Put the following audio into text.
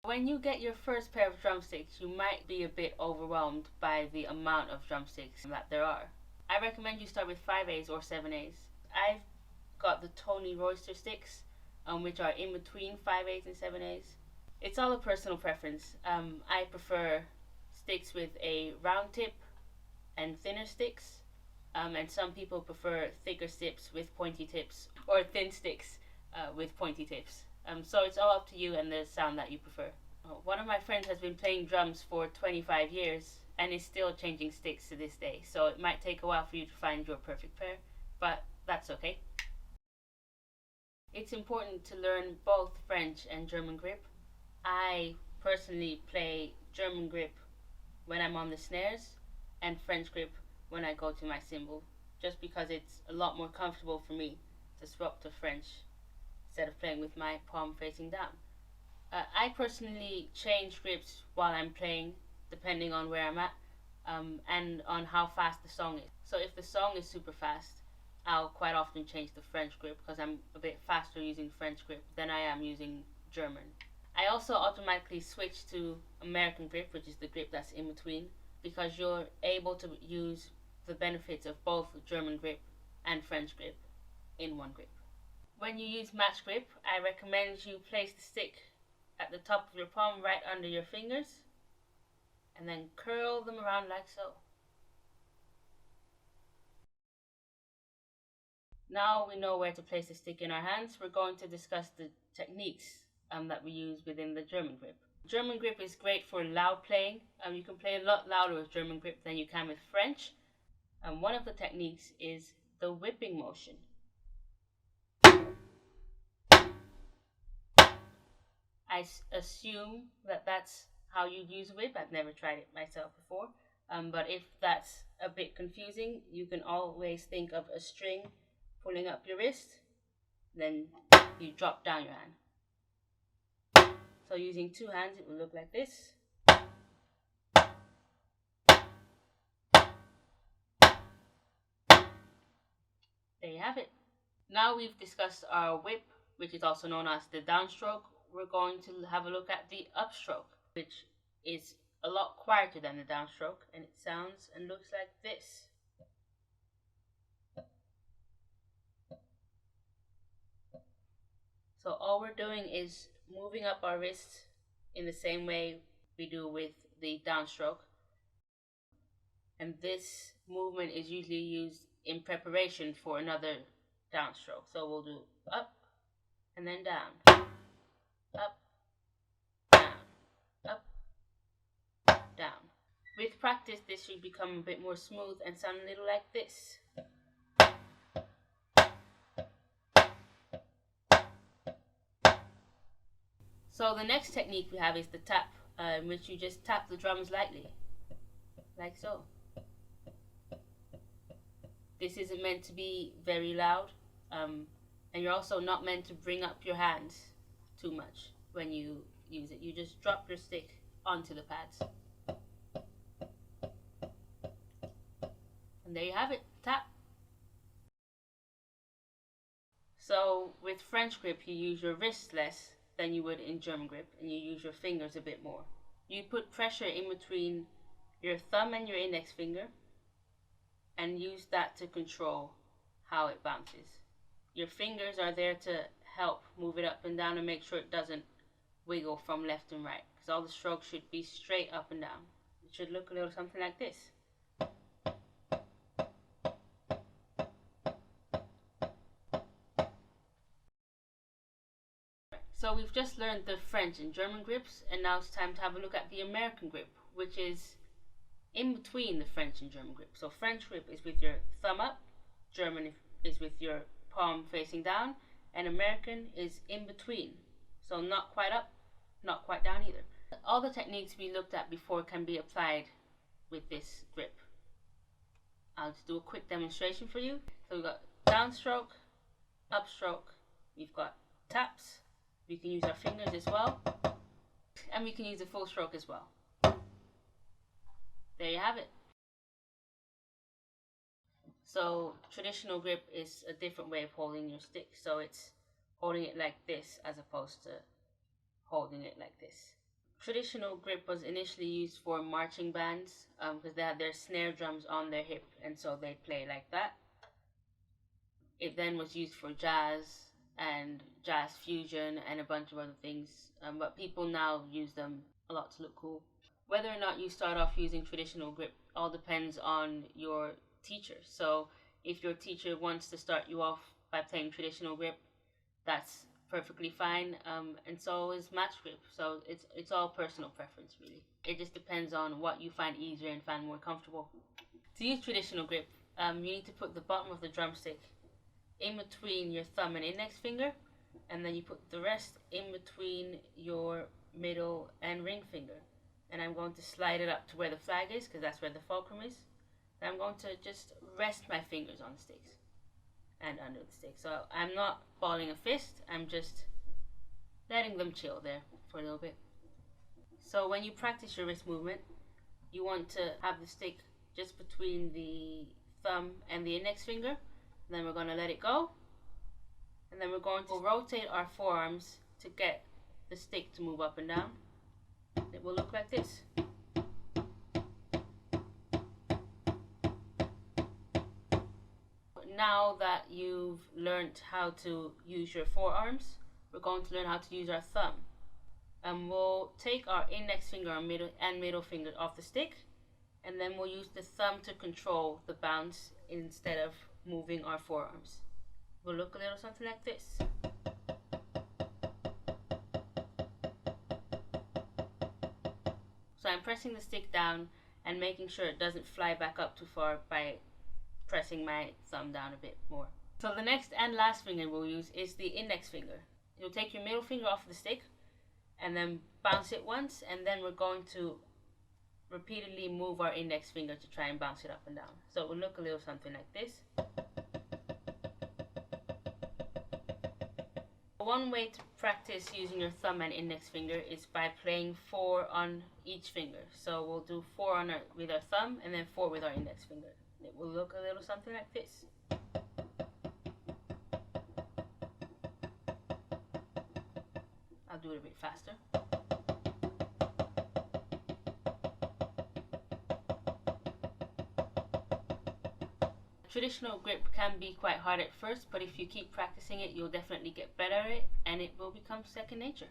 When you get your first pair of drumsticks, you might be a bit overwhelmed by the amount of drumsticks that there are. I recommend you start with 5As or 7As. I've got the Tony Royster sticks, which are in between 5As and 7As. It's all a personal preference. I prefer sticks with a round tip and thinner sticks, and some people prefer thicker sticks with pointy tips, or thin sticks with pointy tips. So it's all up to you and the sound that you prefer. One of my friends has been playing drums for 25 years and is still changing sticks to this day, so it might take a while for you to find your perfect pair, but that's okay. It's important to learn both French and German grip. I personally play German grip when I'm on the snares and French grip when I go to my cymbal, just because it's a lot more comfortable for me to swap to French instead of playing with my palm facing down. I personally change grips while I'm playing depending on where I'm at and on how fast the song is. So if the song is super fast, I'll quite often change the French grip because I'm a bit faster using French grip than I am using German. I also automatically switch to American grip, which is the grip that's in between, because you're able to use the benefits of both German grip and French grip in one grip. When you use match grip, I recommend you place the stick at the top of your palm right under your fingers and then curl them around like so. Now we know where to place the stick in our hands. We're going to discuss the techniques that we use within the German grip. German grip is great for loud playing. You can play a lot louder with German grip than you can with French. One of the techniques is the whipping motion. I assume that that's how you use a whip. I've never tried it myself before. But if that's a bit confusing, you can always think of a string pulling up your wrist, then you drop down your hand. So using two hands, it will look like this. There you have it. Now we've discussed our whip, which is also known as the downstroke. We're going to have a look at the upstroke, which is a lot quieter than the downstroke, and it sounds and looks like this. So all we're doing is moving up our wrist in the same way we do with the downstroke. And this movement is usually used in preparation for another downstroke. So we'll do up and then down, up, down, up, down. With practice, this should become a bit more smooth and sound a little like this. So the next technique we have is the tap, in which you just tap the drums lightly, like so. This isn't meant to be very loud, and you're also not meant to bring up your hands too much when you use it. You just drop your stick onto the pads. And there you have it, tap. So with French grip, you use your wrist less than you would in German grip, and you use your fingers a bit more. You put pressure in between your thumb and your index finger and use that to control how it bounces. Your fingers are there to help move it up and down and make sure it doesn't wiggle from left and right, because all the strokes should be straight up and down. It should look a little something like this. So we've just learned the French and German grips, and now it's time to have a look at the American grip, which is in between the French and German grip. So French grip is with your thumb up, German is with your palm facing down, and American is in between. So not quite up, not quite down either. All the techniques we looked at before can be applied with this grip. I'll just do a quick demonstration for you. So we've got downstroke, upstroke, we've got taps, we can use our fingers as well, and we can use a full stroke as well. There you have it. So traditional grip is a different way of holding your stick. So it's holding it like this as opposed to holding it like this. Traditional grip was initially used for marching bands because they had their snare drums on their hip, and so they play like that. It then was used for jazz and jazz fusion and a bunch of other things, but people now use them a lot to look cool. Whether or not you start off using traditional grip all depends on your teacher. So if your teacher wants to start you off by playing traditional grip, that's perfectly fine. And so is match grip. So it's all personal preference really. It just depends on what you find easier and find more comfortable. To use traditional grip, you need to put the bottom of the drumstick in between your thumb and index finger, and then you put the rest in between your middle and ring finger. And I'm going to slide it up to where the flag is because that's where the fulcrum is. And I'm going to just rest my fingers on the sticks and under the stick. So I'm not balling a fist, I'm just letting them chill there for a little bit. So when you practice your wrist movement, you want to have the stick just between the thumb and the index finger. Then we're going to let it go. And then we're going to rotate our forearms to get the stick to move up and down. It will look like this. Now that you've learned how to use your forearms, we're going to learn how to use our thumb. And we'll take our index finger and middle finger off the stick, and then we'll use the thumb to control the bounce instead of moving our forearms. Will look a little something like this. So I'm pressing the stick down and making sure it doesn't fly back up too far by pressing my thumb down a bit more. So the next and last finger we'll use is the index finger. You'll take your middle finger off the stick and then bounce it once, and then we're going to repeatedly move our index finger to try and bounce it up and down. So it will look a little something like this. One way to practice using your thumb and index finger is by playing 4 on each finger. So we'll do 4 with our thumb and then 4 with our index finger. It will look a little something like this. I'll do it a bit faster. Traditional grip can be quite hard at first, but if you keep practicing it, you'll definitely get better at it and it will become second nature.